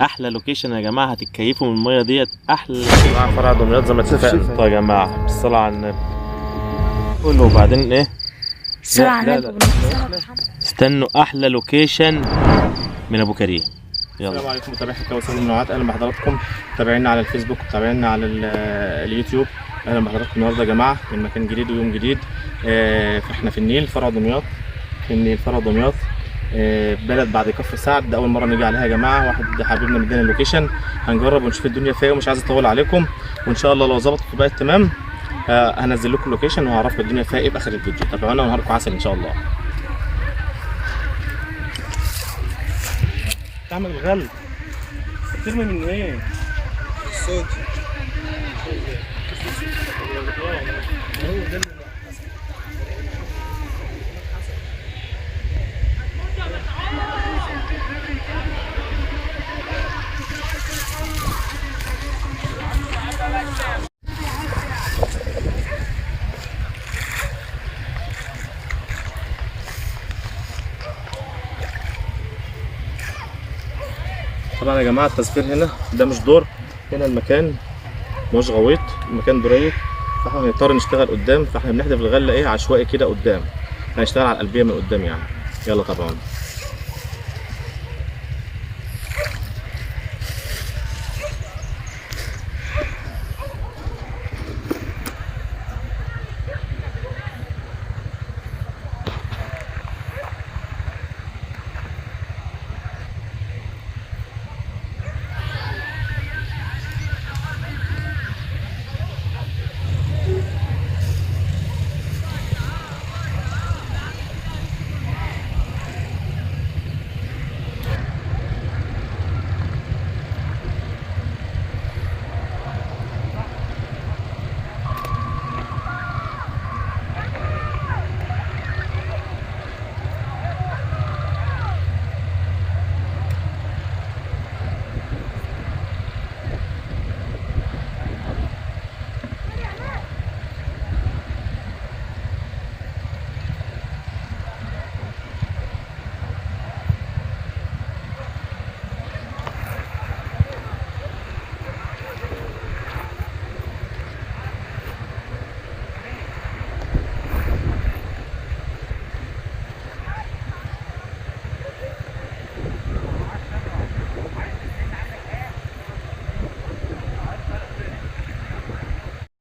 احلى لوكيشن يا جماعه، هتتكيفوا من الميه ديت. احلى يا جماعه فرع دمياط زي ما اتفقنا. طيب يا جماعه بالصلاه على النبي قولوا وبعدين ايه؟ الصلاة على النبي. استنوا احلى لوكيشن من ابو كريم. يلا. السلام عليكم متابعي حكاوي وسائل المنوعات، اهلا بحضراتكم. متابعينا على الفيسبوك ومتابعينا على اليوتيوب، اهلا بحضراتكم النهارده يا جماعه من مكان جديد ويوم جديد. فاحنا في النيل فرع دمياط، في النيل فرع دمياط، بلد بعد كفر سعد. ده اول مره نيجي عليها يا جماعه. واحد حبيبنا مدينا اللوكيشن، هنجرب ونشوف الدنيا فيها ومش عايز اطول عليكم، وان شاء الله لو ظبطت وبقت تمام هنزل لكم اللوكيشن وهعرفكم الدنيا فيها ايه باخر الفيديو. تابعونا ونهاركم عسل ان شاء الله. تعمل الغل ترمي من ايه؟ الصوت طبعا يا جماعه التسفير هنا ده مش دور، هنا المكان مش غويط، المكان دريق، فاحنا هنضطر نشتغل قدام. فاحنا بنحدف الغله ايه عشوائي كده قدام، هنشتغل على القلبيه من قدام يعني. يلا طبعا.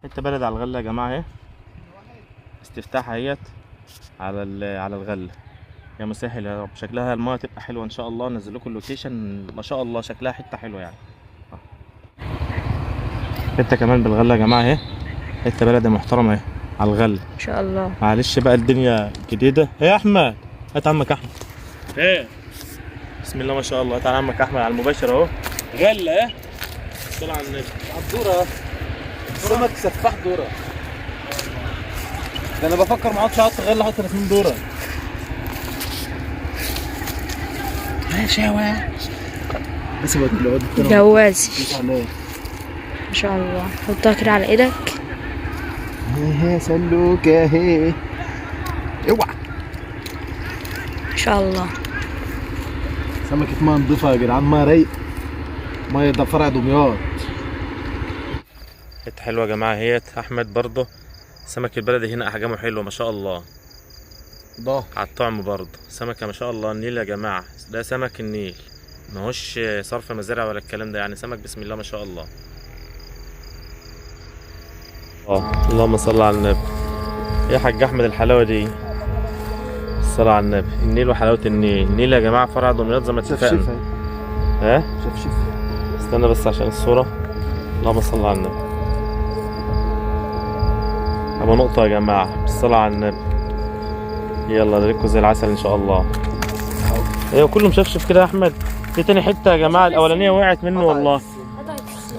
حته بلد على الغله يا جماعه اهي، استفتاح اهيت على الغله. يا مسهل يا رب، شكلها المايه تبقى حلوه ان شاء الله. نزل لكم اللوكيشن، ما شاء الله شكلها حته حلوه يعني. حته كمان بالغله يا جماعه اهي، حته بلد محترمه اهي على الغله ان شاء الله. معلش بقى الدنيا جديده. يا احمد هات عمك احمد. ايه بسم الله ما شاء الله. هات عمك احمد على المباشر اهو. غله اهي، طلع على النبي على الدوره، سمك سفاح دوره. ده انا بفكر ما اقعدش احط غله، احط 30 دوره. ماشي يا واد. بس هو جوازي ما شاء الله. حطها كده على ايدك. اهي سلوك اهي، اوعى. ما شاء الله. سمكة ميه نضيفة يا جدعان، ميه رايق، ميه ده فرع دمياط. حته حلوه يا جماعه اهيت. احمد برضه سمك البلدي هنا احجامه حلوه ما شاء الله، ده على الطعم برضه سمكه ما شاء الله. النيل يا جماعه ده سمك النيل، ماهوش صرف مزارع ولا الكلام ده يعني، سمك بسم الله ما شاء الله. اللهم صل على النبي. يا حاج احمد الحلاوه دي، الصلاه على النبي. النيل وحلاوه النيل. النيل يا جماعه فرع دمياط زي ما اتفقنا. ها شوف استنى بس عشان الصوره. اللهم صل على النبي. ابو نقطه يا جماعه بالصلاه على النبي. يلا ريكو زي العسل ان شاء الله. ايوه كله مشفشف كده يا احمد. في تاني حته يا جماعه، الاولانيه وقعت منه والله،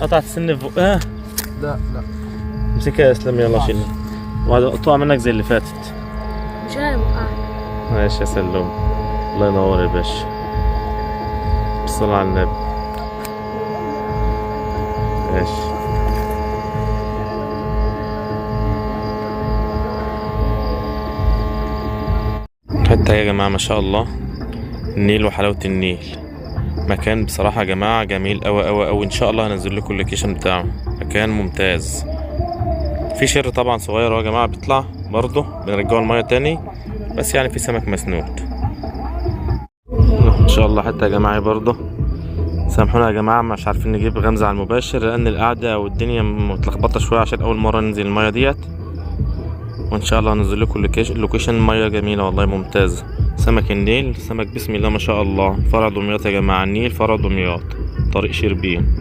قطعت السن في بقها. لا امسكها يا اسلام. يلا شيلها وهتقطع منك زي اللي فاتت. مش انا اللي بقع. ماشي يا سلوم، الله ينور يا باشا. بالصلاة على النبي. ماشي. حتى يا جماعة ما شاء الله النيل وحلاوة النيل. مكان بصراحة يا جماعة جميل أوي أوي أوي. إن شاء الله هنزل لكم اللوكيشن بتاعه، مكان ممتاز. في شر طبعا صغير اهو يا جماعة بيطلع برضه، بنرجعه المية تاني، بس يعني في سمك مسنود إن شاء الله. حتى يا جماعة برضه سامحونا يا جماعة مش عارفين نجيب غمزة على المباشر، لأن القعدة والدنيا متلخبطة شوية عشان أول مرة ننزل المية ديت. وإن شاء الله هنزل لكم اللوكيشن. مية جميلة والله ممتازة. سمك النيل، سمك بسم الله ما شاء الله. فرع دمياط يا جماعة، النيل فرع دمياط، طريق شربين.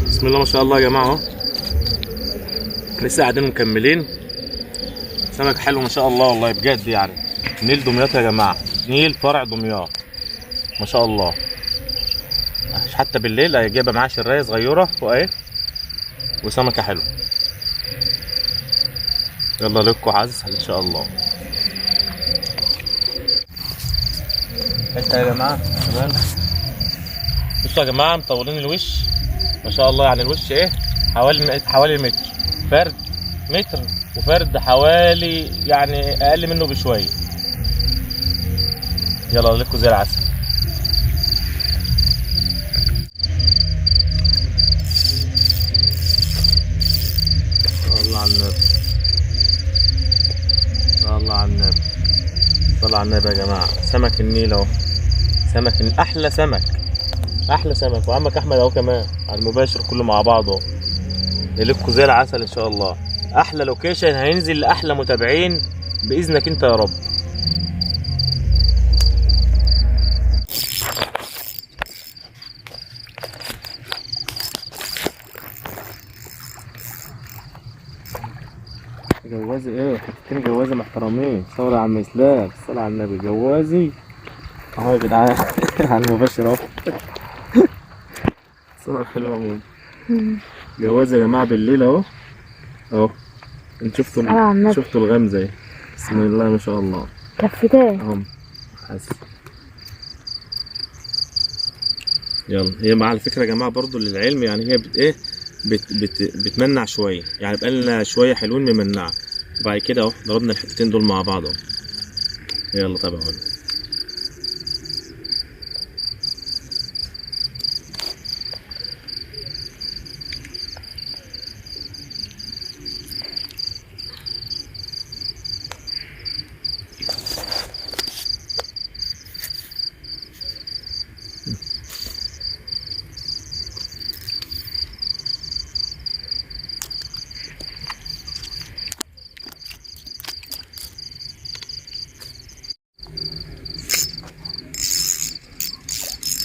بسم الله ما شاء الله يا جماعة اهو، لسه قاعدين مكملين. سمك حلو ما شاء الله والله بجد يعني. نيل دمياط يا جماعة، نيل فرع دمياط ما شاء الله. حتى بالليل جايبه معاه شرايه صغيره فوق اهي، وسمكه حلوه. يلا لكم عز ان شاء الله. حته يا جماعه تمام. بصوا يا جماعه مطولين الوش ما شاء الله، يعني الوش ايه حوالي متر فرد، متر وفرد حوالي يعني اقل منه بشويه. يلا لكم زي العسل. صلى على النبي، صلى على النبي، صلى على النبي يا جماعه. سمك النيل اهو، سمك احلى سمك، احلى سمك. وعمك احمد اهو كمان على المباشر كله مع بعضه. يلكوا زي العسل ان شاء الله. احلى لوكيشن هينزل لاحلى متابعين باذنك انت يا رب. جوازي ايه؟ حطيتني جوازي محترمين. صور يا عم اسلام، صلى على النبي. جوازي اهو يا جدعان على المباشر اهو. صور حلوه موت. جوازي يا جماعه بالليل اهو اهو. انتوا شفتوا الغمزه اهي. بسم الله ما شاء الله. كفتين اهو حاسس. يلا هي مع الفكره يا جماعه برضو للعلم، يعني هي بتمنع شويه، يعني بقالنا شويه حلوين ممنعه، وبعد كده اهو ضربنا الحتتين دول مع بعض اهو. يلا طبعا ما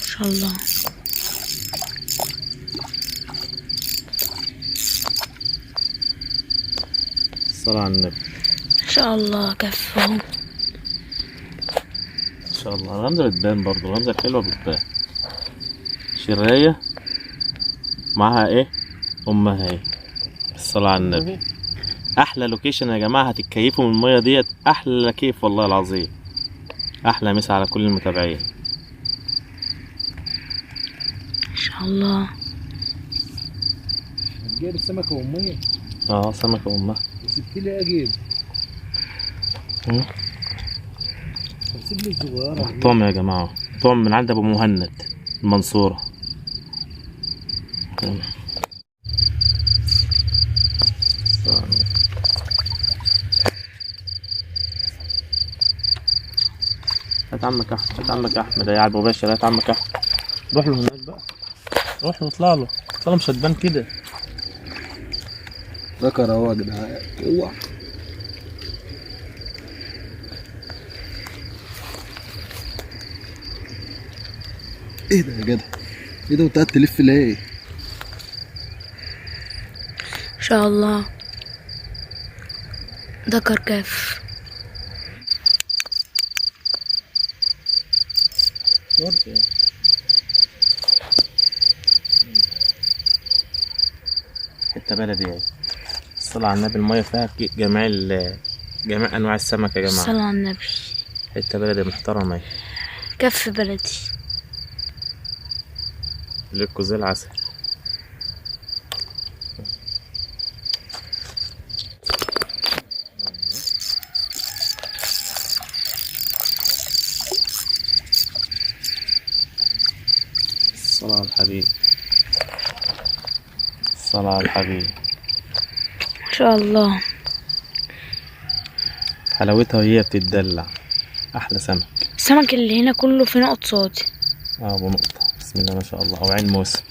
شاء الله. الصلاة على النبي. ما شاء الله كفهم. ان شاء الله الغمزة بتبان برضو، الغمزة الحلوة بتبان. شراية معاها ايه امها ايه. الصلاة على النبي. احلى لوكيشن يا جماعة، هتتكيفوا من المية ديت احلى كيف والله العظيم. احلى مسا على كل المتابعين ما شاء الله. هتجيب السمكة وامية؟ اه سمكة امها. وسبتلي اجيب. سيب لي الصغيرة. طعم يا جماعة، طعم من عند ابو مهند المنصورة. هات عمك احمد، هات عمك احمد يا عبد مباشر. هات عمك احمد، روح له هناك بقى، روح له اطلع له، اطلع له مش هتبان كده. ذكر اهو يا جدعان. اوعى. ايه ده يا جدع؟ ايه ده وانت قاعد تلف ليه؟ ما شاء الله. ذكر كف. حتة بلدي اهي. الصلاة على النبي. المية فيها جميع انواع السمك يا جماعة. الصلاة على النبي. حتة بلدي محترمة اهي. كف بلدي. لكوا زي العسل. الصلاة على الحبيب، الصلاة على الحبيب. ما شاء الله. حلاوتها وهي بتتدلع، احلى سمك. السمك اللي هنا كله في نقط صوتي. ابو نقطة، بسم الله ما شاء الله، او عين موسى.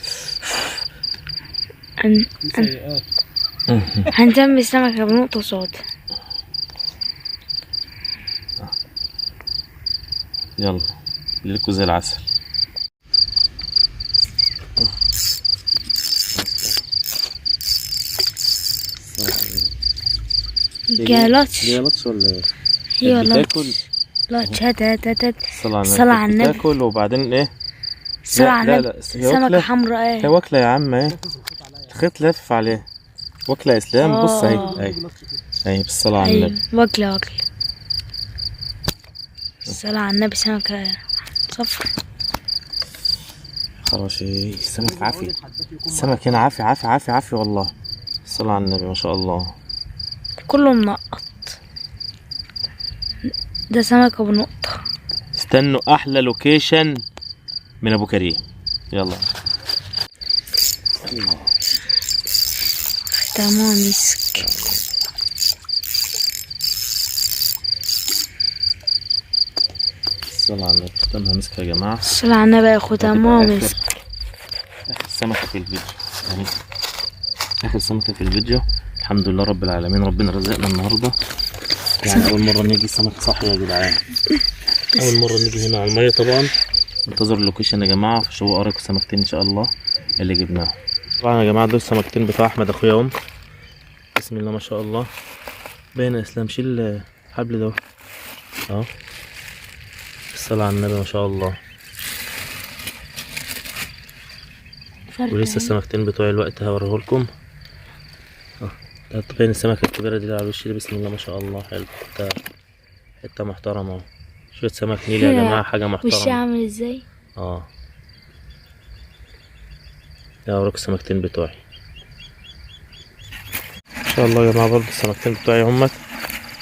هنسمي السمكة بنقطة صوت. يلا ليكوا زي العسل. جالتش جالتش ولا ايه؟ هي بتاكل؟ لاتش. هات الصلاة على النبي. بتاكل وبعدين ايه؟ الصلاة على النبي. هي سمكة حمراء هي ايه؟ واكلة يا عم ايه؟ الخيط لف عليه. واكلة اسلام. بص اهي اهي بالصلاة على النبي. واكلة. الصلاة على النبي. سمكة صفر. خلاص السمك عافية، السمك هنا عافية والله. الصلاة على النبي ما شاء الله. كله منقط. ده سمكة بنقطة. استنوا احلى لوكيشن من ابو كريم. يلا. ختامها مسك. الصلاة على النبي. ختامها مسك يا جماعة. الصلاة على النبي يا ختامها مسك. اخر سمكة في الفيديو يعني، اخر سمكة في الفيديو. الحمد لله رب العالمين، ربنا رزقنا النهاردة. يعني اول مرة نيجي سمك صحي يا جدعان، اول مرة نيجي هنا على المية طبعا. انتظروا اللوكيشن يا جماعة، في شو اراكم سمكتين ان شاء الله اللي جبناهم. طبعا يا جماعة دول السمكتين بتوع احمد اخويا اهم. بسم الله ما شاء الله. باين يا اسلام، شيل الحبل ده اهو. الصلاة على النبي ما شاء الله. ولسه السمكتين بتوعي الوقت هوريهولكم. باين السمكة الكبيرة دي على الوش دي، بسم الله ما شاء الله. حلو، حتة محترمة اهو. شوية سمك نيل يا جماعة، حاجة محترمة. وشي عامل ازاي؟ ده اوريكم السمكتين بتوعي ان شاء الله يا جماعة. برضه السمكتين بتوعي همت.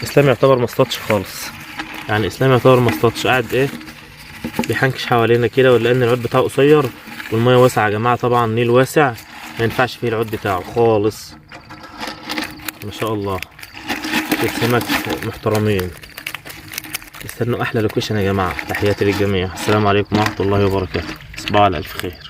اسلام يعتبر مصطادش خالص، يعني اسلام يعتبر مصطادش، قاعد ايه بيحنكش حوالينا كده، ولان العود بتاعه قصير والمية واسعة يا جماعة. طبعا نيل واسع ما ينفعش فيه العود بتاعه خالص. ما شاء الله شوف سمك محترمين. استنوا احلى لوكيشن يا جماعة. تحياتي للجميع، السلام عليكم ورحمة الله وبركاته. تصبحوا على الف خير.